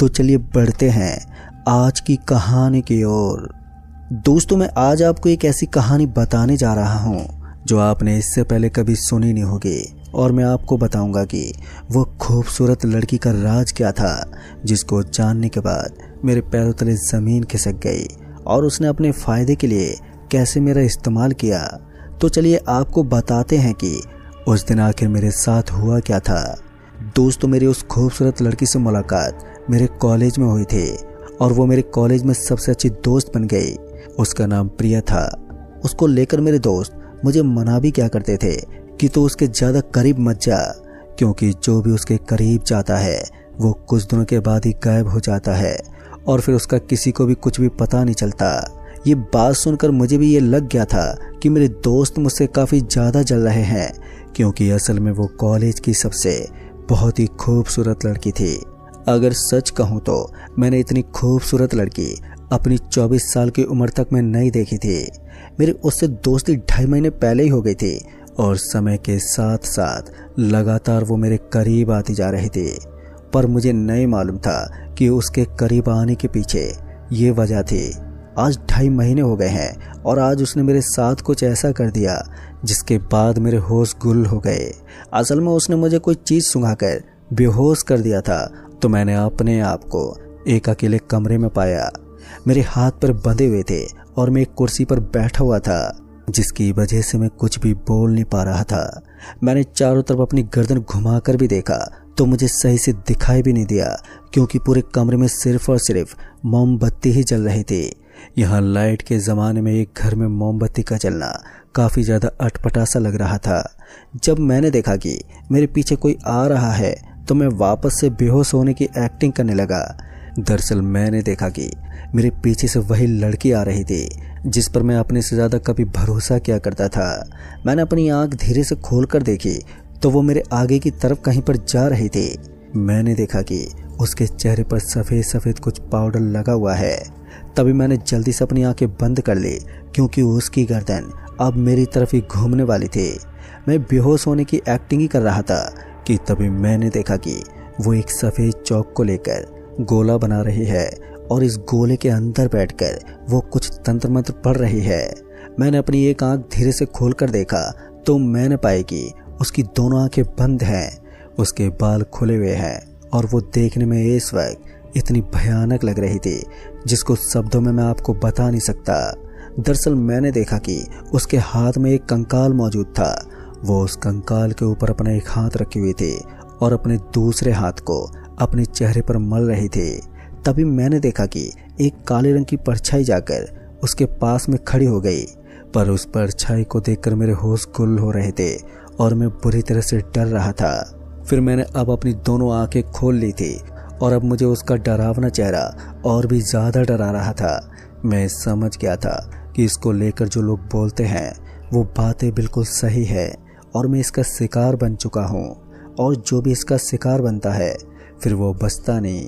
तो चलिए बढ़ते हैं आज की कहानी की ओर। दोस्तों, मैं आज आपको एक ऐसी कहानी बताने जा रहा हूँ जो आपने इससे पहले कभी सुनी नहीं होगी, और मैं आपको बताऊंगा कि वो खूबसूरत लड़की का राज क्या था जिसको जानने के बाद मेरे पैरों तले ज़मीन खिसक गई और उसने अपने फ़ायदे के लिए कैसे मेरा इस्तेमाल किया। तो चलिए आपको बताते हैं कि उस दिन आखिर मेरे साथ हुआ क्या था। दोस्तों, मेरी उस खूबसूरत लड़की से मुलाकात मेरे कॉलेज में हुई थी और वो मेरे कॉलेज में सबसे अच्छी दोस्त बन गई। उसका नाम प्रिया था। उसको लेकर मेरे दोस्त मुझे मना भी क्या करते थे कि तो उसके ज़्यादा करीब मत जा, क्योंकि जो भी उसके करीब जाता है वो कुछ दिनों के बाद ही गायब हो जाता है और फिर उसका किसी को भी कुछ भी पता नहीं चलता। ये बात सुनकर मुझे भी ये लग गया था कि मेरे दोस्त मुझसे काफ़ी ज़्यादा जल रहे हैं, क्योंकि असल में वो कॉलेज की सबसे बहुत ही खूबसूरत लड़की थी। अगर सच कहूँ तो मैंने इतनी खूबसूरत लड़की अपनी 24 साल की उम्र तक मैं नहीं देखी थी। मेरी उससे दोस्ती 2.5 महीने पहले ही हो गई थी और समय के साथ साथ लगातार वो मेरे करीब आती जा रही थी, पर मुझे नहीं मालूम था कि उसके करीब आने के पीछे ये वजह थी। आज 2.5 महीने हो गए हैं और आज उसने मेरे साथ कुछ ऐसा कर दिया जिसके बाद मेरे होश गुल हो गए। असल में उसने मुझे कोई चीज़ सुंघाकर बेहोश कर दिया था, तो मैंने अपने आप को एक अकेले कमरे में पाया। मेरे हाथ पर बंधे हुए थे और मैं एक कुर्सी पर बैठा हुआ था, जिसकी वजह से मैं कुछ भी बोल नहीं पा रहा था। मैंने चारों तरफ अपनी गर्दन घुमाकर भी देखा तो मुझे सही से दिखाई भी नहीं दिया, क्योंकि पूरे कमरे में सिर्फ और सिर्फ मोमबत्ती ही जल रही थी। यहाँ लाइट के ज़माने में एक घर में मोमबत्ती का जलना काफ़ी ज़्यादा अटपटा सा लग रहा था। जब मैंने देखा कि मेरे पीछे कोई आ रहा है तो मैं वापस से बेहोश होने की एक्टिंग करने लगा। दरअसल मैंने देखा कि मेरे पीछे से वही लड़की आ रही थी जिस पर मैं अपने से ज़्यादा कभी भरोसा किया करता था। मैंने अपनी आंख धीरे से खोलकर देखी तो वो मेरे आगे की तरफ कहीं पर जा रही थी। मैंने देखा कि उसके चेहरे पर सफ़ेद सफ़ेद कुछ पाउडर लगा हुआ है। तभी मैंने जल्दी से अपनी आंखें बंद कर ली, क्योंकि उसकी गर्दन अब मेरी तरफ ही घूमने वाली थी। मैं बेहोश होने की एक्टिंग ही कर रहा था कि तभी मैंने देखा कि वो एक सफ़ेद चौक को लेकर गोला बना रही है और इस गोले के अंदर बैठकर वो कुछ तंत्र मंत्र पढ़ रही है। मैंने अपनी एक आंख धीरे से खोलकर देखा तो मैंने पाई कि उसकी दोनों आंखें बंद हैं, उसके बाल खुले हुए हैं और वो देखने में इस वक्त इतनी भयानक लग रही थी जिसको शब्दों में मैं आपको बता नहीं सकता। दरअसल मैंने देखा कि उसके हाथ में एक कंकाल मौजूद था। वो उस कंकाल के ऊपर अपना एक हाथ रखी हुई थी और अपने दूसरे हाथ को अपने चेहरे पर मल रही थी। तभी मैंने देखा कि एक काले रंग की परछाई जाकर उसके पास में खड़ी हो गई, पर उस परछाई को देखकर मेरे होश गुल हो रहे थे और मैं बुरी तरह से डर रहा था। फिर मैंने अब अपनी दोनों आंखें खोल ली थी और अब मुझे उसका डरावना चेहरा और भी ज़्यादा डरा रहा था। मैं समझ गया था कि इसको लेकर जो लोग बोलते हैं वो बातें बिल्कुल सही है और मैं इसका शिकार बन चुका हूँ, और जो भी इसका शिकार बनता है फिर वो बचता नहीं।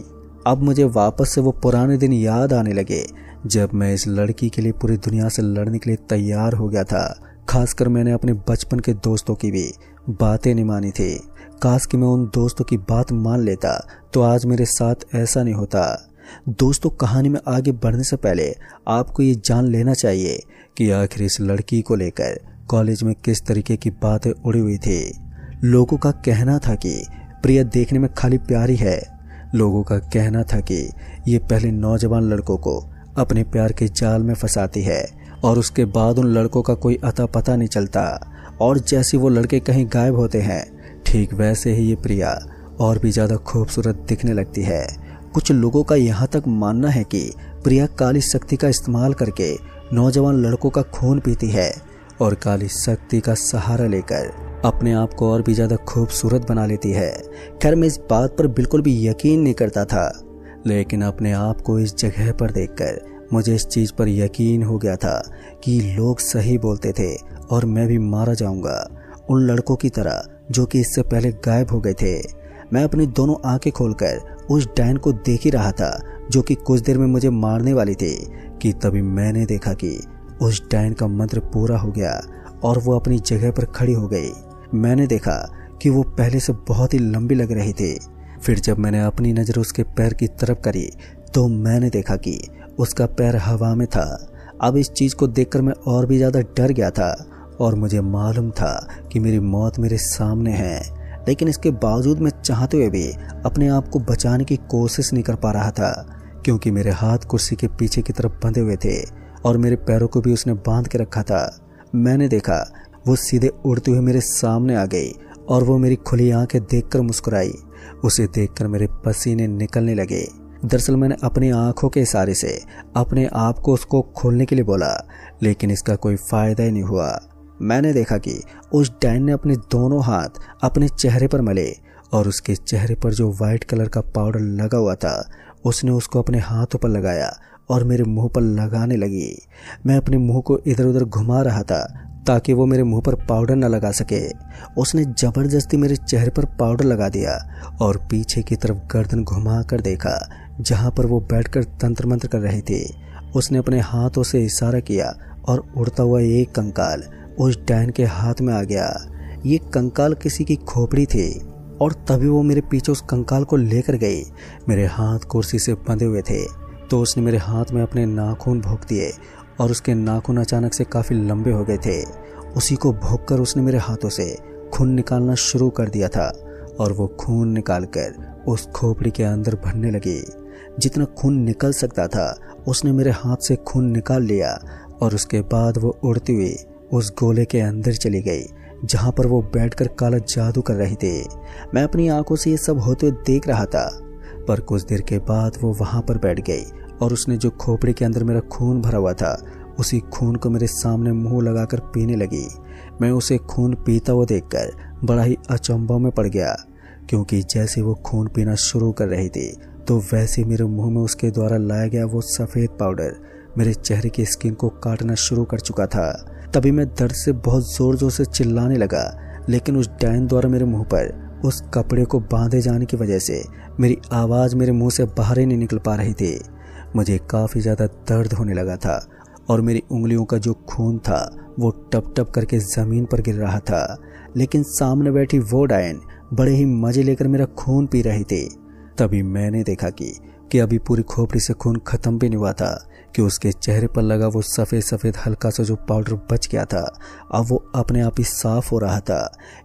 अब मुझे वापस से वो पुराने दिन याद आने लगे जब मैं इस लड़की के लिए पूरी दुनिया से लड़ने के लिए तैयार हो गया था। खासकर मैंने अपने बचपन के दोस्तों की भी बातें नहीं मानी थी। काश कि मैं उन दोस्तों की बात मान लेता तो आज मेरे साथ ऐसा नहीं होता। दोस्तों, कहानी में आगे बढ़ने से पहले आपको ये जान लेना चाहिए कि आखिर इस लड़की को लेकर कॉलेज में किस तरीके की बातें उड़ी हुई थी। लोगों का कहना था कि प्रिया देखने में खाली प्यारी है। लोगों का कहना था कि ये पहले नौजवान लड़कों को अपने प्यार के जाल में फंसाती है और उसके बाद उन लड़कों का कोई अता पता नहीं चलता, और जैसे वो लड़के कहीं गायब होते हैं ठीक वैसे ही ये प्रिया और भी ज़्यादा खूबसूरत दिखने लगती है। कुछ लोगों का यहाँ तक मानना है कि प्रिया काली शक्ति का इस्तेमाल करके नौजवान लड़कों का खून पीती है और काली शक्ति का सहारा लेकर अपने आप को और भी ज़्यादा खूबसूरत बना लेती है। खैर, मैं इस बात पर बिल्कुल भी यकीन नहीं करता था, लेकिन अपने आप को इस जगह पर देखकर मुझे इस चीज़ पर यकीन हो गया था कि लोग सही बोलते थे और मैं भी मारा जाऊंगा उन लड़कों की तरह जो कि इससे पहले गायब हो गए थे। मैं अपनी दोनों आंखें खोलकर उस डायन को देख ही रहा था जो कि कुछ देर में मुझे मारने वाली थी कि तभी मैंने देखा कि उस डायन का मंत्र पूरा हो गया और वो अपनी जगह पर खड़ी हो गई। मैंने देखा कि वो पहले से बहुत ही लंबी लग रही थी। फिर जब मैंने अपनी नज़र उसके पैर की तरफ करी तो मैंने देखा कि उसका पैर हवा में था। अब इस चीज़ को देखकर मैं और भी ज़्यादा डर गया था और मुझे मालूम था कि मेरी मौत मेरे सामने है, लेकिन इसके बावजूद मैं चाहते हुए भी अपने आप को बचाने की कोशिश नहीं कर पा रहा था, क्योंकि मेरे हाथ कुर्सी के पीछे की तरफ बंधे हुए थे और मेरे पैरों को भी उसने बांध के रखा था। मैंने देखा वो सीधे उड़ते हुए मेरे सामने आ गई और वो मेरी खुली आंखें देखकर मुस्कुराई। उसे देखकर मेरे पसीने निकलने लगे। दरअसल मैंने अपनी आंखों के इशारे से अपने आप को उसको खोलने के लिए बोला, लेकिन इसका कोई फायदा ही नहीं हुआ। मैंने देखा कि उस डायन ने अपने दोनों हाथ अपने चेहरे पर मले और उसके चेहरे पर जो वाइट कलर का पाउडर लगा हुआ था उसने उसको अपने हाथों पर लगाया और मेरे मुंह पर लगाने लगी। मैं अपने मुंह को इधर उधर घुमा रहा था ताकि वो मेरे मुंह पर पाउडर न लगा सके। उसने ज़बरदस्ती मेरे चेहरे पर पाउडर लगा दिया और पीछे की तरफ गर्दन घुमा कर देखा जहाँ पर वो बैठकर तंत्र मंत्र कर रहे थे। उसने अपने हाथों से इशारा किया और उड़ता हुआ एक कंकाल उस डायन के हाथ में आ गया। ये कंकाल किसी की खोपड़ी थी और तभी वो मेरे पीछे उस कंकाल को लेकर गई। मेरे हाथ कुर्सी से बंधे हुए थे तो उसने मेरे हाथ में अपने नाखून भोंक दिए और उसके नाखून अचानक से काफ़ी लंबे हो गए थे। उसी को भोंककर उसने मेरे हाथों से खून निकालना शुरू कर दिया था और वो खून निकालकर उस खोपड़ी के अंदर भरने लगी। जितना खून निकल सकता था उसने मेरे हाथ से खून निकाल लिया और उसके बाद वो उड़ती हुई उस गोले के अंदर चली गई जहाँ पर वो बैठकर काला जादू कर रही थी। मैं अपनी आंखों से ये सब होते हुए देख रहा था, पर कुछ देर के बाद वो वहाँ पर बैठ गई और उसने जो खोपड़ी के अंदर मेरा खून भरा हुआ था उसी खून को मेरे सामने मुंह लगाकर पीने लगी। मैं उसे खून पीता हुआ देखकर बड़ा ही अचंभा में पड़ गया, क्योंकि जैसे वो खून पीना शुरू कर रही थी तो वैसे मेरे मुंह में उसके द्वारा लाया गया वो सफ़ेद पाउडर मेरे चेहरे की स्किन को काटना शुरू कर चुका था। तभी मैं दर्द से बहुत ज़ोर ज़ोर से चिल्लाने लगा, लेकिन उस डायन द्वारा मेरे मुंह पर उस कपड़े को बांधे जाने की वजह से मेरी आवाज़ मेरे मुंह से बाहर ही नहीं निकल पा रही थी। मुझे काफ़ी ज़्यादा दर्द होने लगा था और मेरी उंगलियों का जो खून था वो टप टप करके ज़मीन पर गिर रहा था, लेकिन सामने बैठी वो डायन बड़े ही मज़े लेकर मेरा खून पी रही थी। तभी मैंने देखा कि अभी पूरी खोपड़ी से खून ख़त्म भी नहीं हुआ था कि उसके चेहरे पर लगा वो सफ़ेद सफ़ेद हल्का सा जो पाउडर बच गया था अब वो अपने आप ही साफ़ हो रहा था।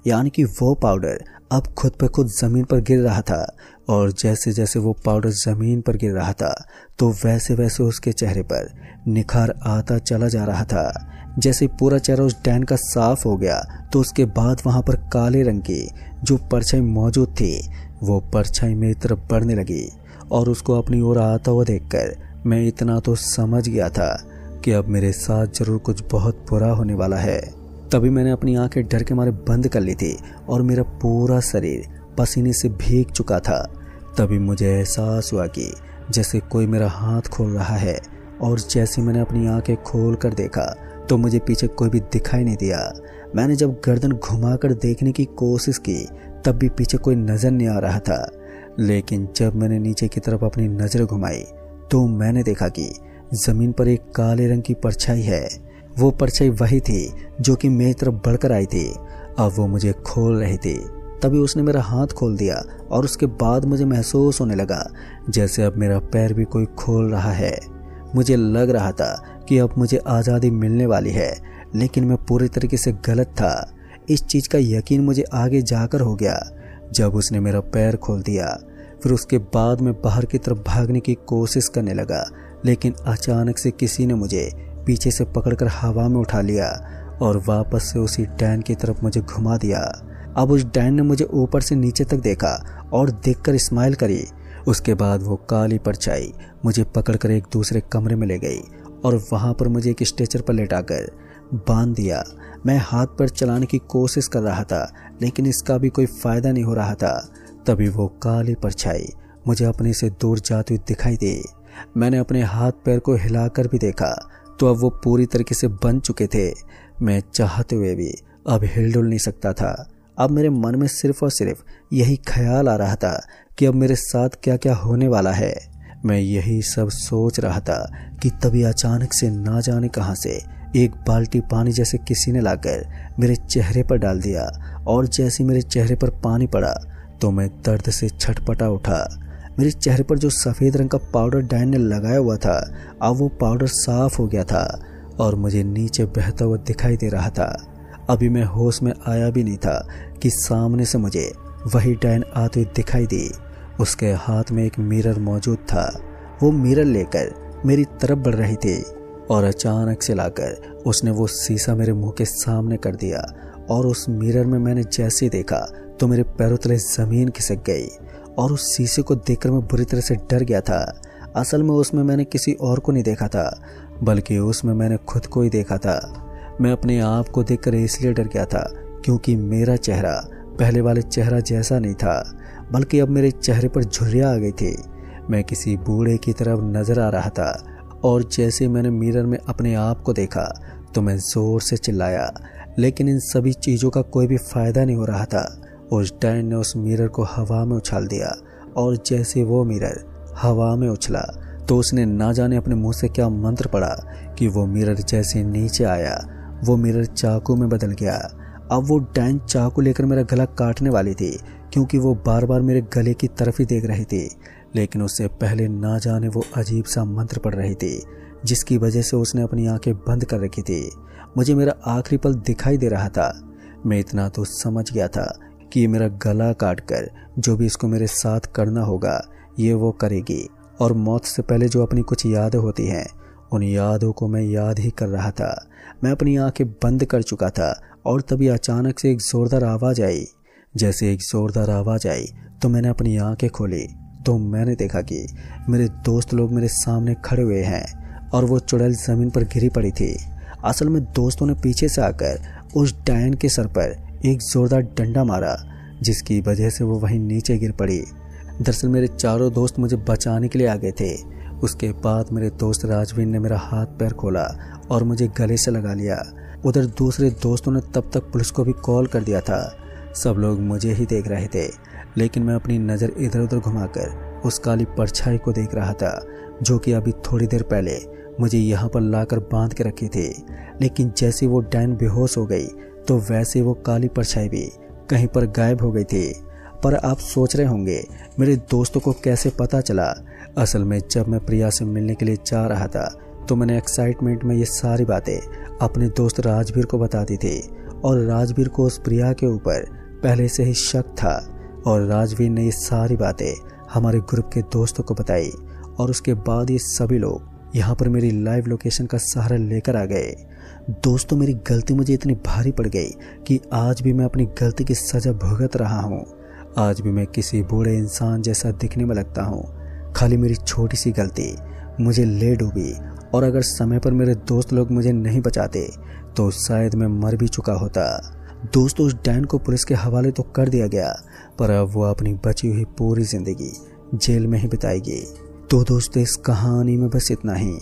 यानी कि वो पाउडर अब खुद पे खुद ज़मीन पर गिर रहा था और जैसे जैसे वो पाउडर ज़मीन पर गिर रहा था तो वैसे वैसे उसके चेहरे पर निखार आता चला जा रहा था। जैसे पूरा चेहरा उस डायन का साफ हो गया तो उसके बाद वहाँ पर काले रंग की जो परछाई मौजूद थी वो परछाई मेरी तरफ बढ़ने लगी और उसको अपनी ओर आता हुआ देखकर मैं इतना तो समझ गया था कि अब मेरे साथ जरूर कुछ बहुत बुरा होने वाला है। तभी मैंने अपनी आंखें डर के मारे बंद कर ली थी और मेरा पूरा शरीर पसीने से भीग चुका था। तभी मुझे एहसास हुआ कि जैसे कोई मेरा हाथ खोल रहा है और जैसे मैंने अपनी आंखें खोल कर देखा तो मुझे पीछे कोई भी दिखाई नहीं दिया। मैंने जब गर्दन घुमाकर देखने की कोशिश की तब भी पीछे कोई नज़र नहीं आ रहा था, लेकिन जब मैंने नीचे की तरफ अपनी नज़र घुमाई तो मैंने देखा कि ज़मीन पर एक काले रंग की परछाई है। वो परछाई वही थी जो कि मेरी तरफ बढ़कर आई थी। अब वो मुझे खोल रही थी। तभी उसने मेरा हाथ खोल दिया और उसके बाद मुझे महसूस होने लगा जैसे अब मेरा पैर भी कोई खोल रहा है। मुझे लग रहा था कि अब मुझे आज़ादी मिलने वाली है, लेकिन मैं पूरी तरीके से गलत था। इस चीज़ का यकीन मुझे आगे जाकर हो गया जब उसने मेरा पैर खोल दिया। फिर उसके बाद मैं बाहर की तरफ भागने की कोशिश करने लगा, लेकिन अचानक से किसी ने मुझे पीछे से पकड़कर हवा में उठा लिया और वापस से उसी डायन की तरफ मुझे घुमा दिया। अब उस डायन ने मुझे ऊपर से नीचे तक देखा और देखकर स्माइल करी। उसके बाद वो काली परछाई मुझे पकड़कर एक दूसरे कमरे में ले गई और वहाँ पर मुझे एक स्ट्रेचर पर लेटाकर बांध दिया। मैं हाथ पर चलाने की कोशिश कर रहा था, लेकिन इसका भी कोई फ़ायदा नहीं हो रहा था। तभी वो काली परछाई मुझे अपने से दूर जाती हुई दिखाई दी। मैंने अपने हाथ पैर को हिलाकर भी देखा तो अब वो पूरी तरीके से बंध चुके थे। मैं चाहते हुए भी अब हिल-डुल नहीं सकता था। अब मेरे मन में सिर्फ और सिर्फ यही ख्याल आ रहा था कि अब मेरे साथ क्या क्या होने वाला है। मैं यही सब सोच रहा था कि तभी अचानक से ना जाने कहां से एक बाल्टी पानी जैसे किसी ने लाकर मेरे चेहरे पर डाल दिया और जैसे मेरे चेहरे पर पानी पड़ा तो मैं दर्द से छटपटा उठा। मेरे चेहरे पर जो सफ़ेद रंग का पाउडर डैन ने लगाया हुआ था, अब वो पाउडर साफ हो गया था और मुझे नीचे बहता हुआ दिखाई दे रहा था। अभी मैं होश में आया भी नहीं था कि सामने से मुझे वही डैन आते हुए दिखाई दी। उसके हाथ में एक मिरर मौजूद था। वो मिरर लेकर मेरी तरफ बढ़ रही थी और अचानक से लाकर उसने वो शीशा मेरे मुंह के सामने कर दिया और उस मिरर में मैंने जैसे देखा तो मेरे पैरों तले ज़मीन खिसक गई और उस शीशे को देखकर मैं बुरी तरह से डर गया था। असल में उसमें मैंने किसी और को नहीं देखा था, बल्कि उसमें मैंने खुद को ही देखा था। मैं अपने आप को देखकर इसलिए डर गया था क्योंकि मेरा चेहरा पहले वाले चेहरा जैसा नहीं था, बल्कि अब मेरे चेहरे पर झुर्रियाँ आ गई थी। मैं किसी बूढ़े की तरफ नजर आ रहा था और जैसे मैंने मिरर में अपने आप को देखा तो मैं जोर से चिल्लाया, लेकिन इन सभी चीज़ों का कोई भी फायदा नहीं हो रहा था। उस डैन ने उस मिरर को हवा में उछाल दिया और जैसे वो मिरर हवा में उछला तो उसने ना जाने अपने मुंह से क्या मंत्र पड़ा कि वो मिरर जैसे नीचे आया वो मिरर चाकू में बदल गया। अब वो डैन चाकू लेकर मेरा गला काटने वाली थी क्योंकि वो बार बार मेरे गले की तरफ ही देख रही थी, लेकिन उससे पहले ना जाने वो अजीब सा मंत्र पढ़ रही थी जिसकी वजह से उसने अपनी आंखें बंद कर रखी थी। मुझे मेरा आखिरी पल दिखाई दे रहा था। मैं इतना तो समझ गया था कि मेरा गला काट कर जो भी इसको मेरे साथ करना होगा ये वो करेगी, और मौत से पहले जो अपनी कुछ यादें होती हैं उन यादों को मैं याद ही कर रहा था। मैं अपनी आंखें बंद कर चुका था और तभी अचानक से एक ज़ोरदार आवाज़ आई। जैसे एक ज़ोरदार आवाज़ आई तो मैंने अपनी आंखें खोली तो मैंने देखा कि मेरे दोस्त लोग मेरे सामने खड़े हुए हैं और वो चुड़ैल ज़मीन पर गिरी पड़ी थी। असल में दोस्तों ने पीछे से आकर उस डैन के सर पर एक ज़ोरदार डंडा मारा जिसकी वजह से वो वहीं नीचे गिर पड़ी। दरअसल मेरे चारों दोस्त मुझे बचाने के लिए आ गए थे। उसके बाद मेरे दोस्त राजवीर ने मेरा हाथ पैर खोला और मुझे गले से लगा लिया। उधर दूसरे दोस्तों ने तब तक पुलिस को भी कॉल कर दिया था। सब लोग मुझे ही देख रहे थे, लेकिन मैं अपनी नज़र इधर उधर घुमाकर उस काली परछाई को देख रहा था जो कि अभी थोड़ी देर पहले मुझे यहाँ पर लाकर बांध के रखी थी। लेकिन जैसे वो डैन बेहोश हो गई तो वैसे वो काली परछाई भी कहीं पर गायब हो गई थी। पर आप सोच रहे होंगे मेरे दोस्तों को कैसे पता चला। असल में जब मैं प्रिया से मिलने के लिए जा रहा था तो मैंने एक्साइटमेंट में ये सारी बातें अपने दोस्त राजवीर को बता दी थी, और राजवीर को उस प्रिया के ऊपर पहले से ही शक था, और राजवीर ने ये सारी बातें हमारे ग्रुप के दोस्तों को बताई, और उसके बाद ये सभी लोग यहाँ पर मेरी लाइव लोकेशन का सहारा लेकर आ गए। दोस्तों, मेरी गलती मुझे इतनी भारी पड़ गई कि आज भी मैं अपनी गलती की सज़ा भुगत रहा हूँ। आज भी मैं किसी बूढ़े इंसान जैसा दिखने में लगता हूँ। खाली मेरी छोटी सी गलती मुझे ले डूबी, और अगर समय पर मेरे दोस्त लोग मुझे नहीं बचाते तो शायद मैं मर भी चुका होता। दोस्तों, उस डैन को पुलिस के हवाले तो कर दिया गया, पर अब वो अपनी बची हुई पूरी ज़िंदगी जेल में ही बिताएगी। तो दोस्तों, इस कहानी में बस इतना ही।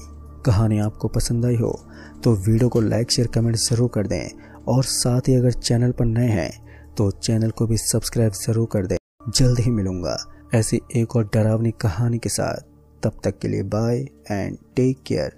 कहानी आपको पसंद आई हो तो वीडियो को लाइक शेयर कमेंट ज़रूर कर दें, और साथ ही अगर चैनल पर नए हैं तो चैनल को भी सब्सक्राइब ज़रूर कर दें। जल्द ही मिलूंगा ऐसी एक और डरावनी कहानी के साथ। तब तक के लिए बाय एंड टेक केयर।